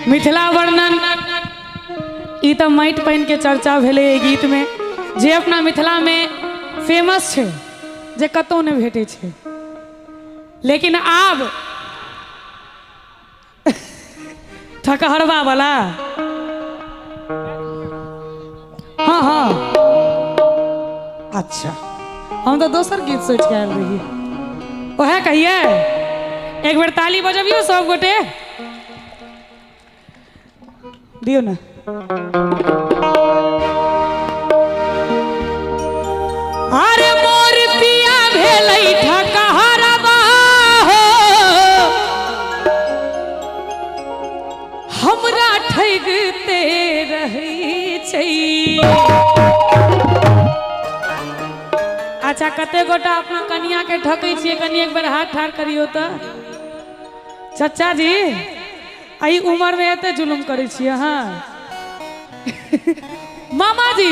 मिथिला वर्णन ई तो माटि पानि के चर्चा भेले गीत में जे अपना मिथिला में फेमस है जे कतौ नहीं भेटे छे। लेकिन आब ठकहरवा वाला हाँ हाँ अच्छा हम तो दोसर गीत सोच के आयल रही वह कहिए एक बार ताली बजबियो सब गोटे दियो ना। अरे मोर पिया भेलै ठकहरवा हो हमरा ठगते रहै छै। अच्छा कते गोटा अपना कनिया के ठकै छियै कनी एक बार हाथ ठाड़ करियो तो चचा जी आई उम्र में एते जुलुम करे छियै हाँ मामा जी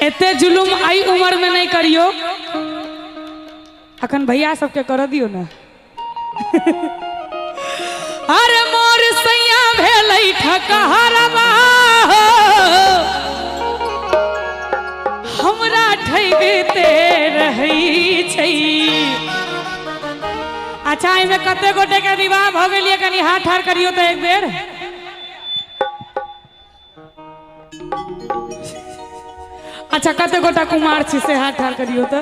एते जुलुम आई उम्र में नहीं करियो अखन भैया सबके कर दियो ना। अरे मोर सैया भेलै ठकहरवा हो हमरा ठगते रहै छै। अच्छा इमे कते गोटे के विवाह भ गेलिए कनी हाथ ठाड़ करियो तो एक बेर। अच्छा कते गोटा कुमार छी से हाथ ठाड़ करियो तो।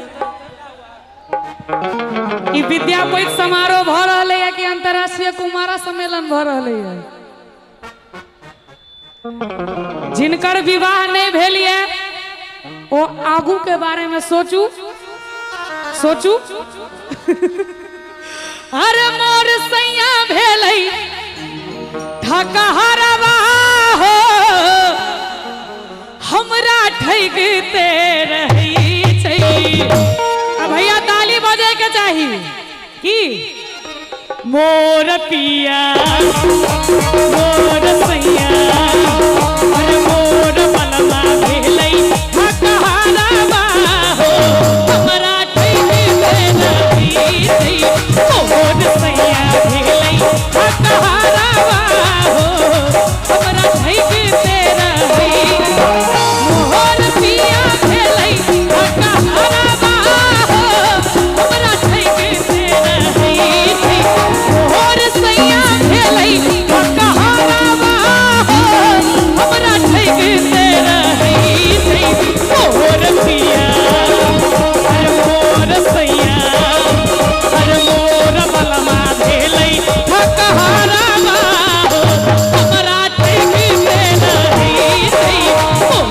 ई विद्यापति समारोह भ रहले है कि अंतरराष्ट्रीय कुमारा सम्मेलन भ रहले है। जिनकर विवाह नहीं भेलिए वो आगू के बारे में सोचू सोचू। अरे मोर सैया भेलै ठकहरवा हो हमरा ठगते रहै छै। अब भैया ताली बजे के चाही की मोर पिया मोर सैया अरे मोर मलमा भेलै ठकहरवा हो हमरा ठगते रहै छै। मोर सैया भेलै ठकहरवा हो हमरा ठगते रहै। मोर पिया भेलै ठकहरवा हो हमरा ठगते रहै। मोर सैया भेलै ठकहरवा हो हमरा ठगते रहै। मोर पिया अरे मोर सैया अरे मोर मलमा भेलै ठकहरवा हो हमरा ठगते रहै।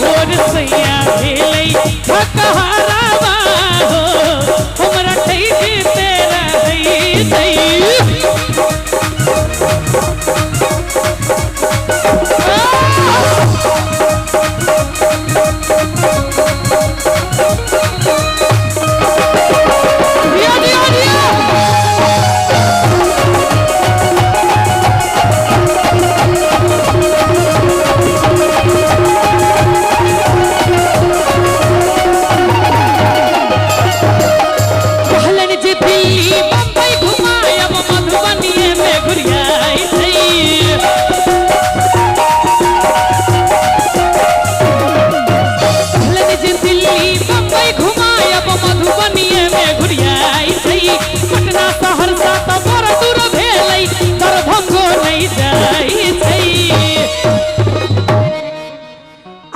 मोर सैया भेलै ठकहरवा हो हमरा ठगते रहै।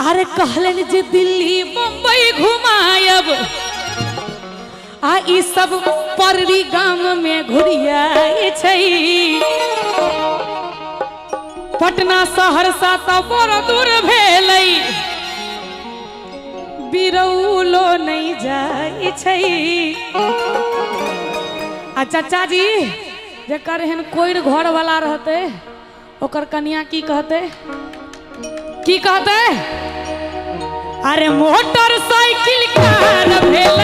अरे कहलन जे दिल्ली मुंबई घुमायब आ ई सब पररी गाम में घुरियाई छै। पटना सहरसा तो बड़ दूर भेलै बिरौलो नहीं जाई छै। आ चाचा जी जेकर एहन कोई घर वाला रहते ओकर कन्या की कहते की कहते। अरे मोटरसाइकिल कार भेल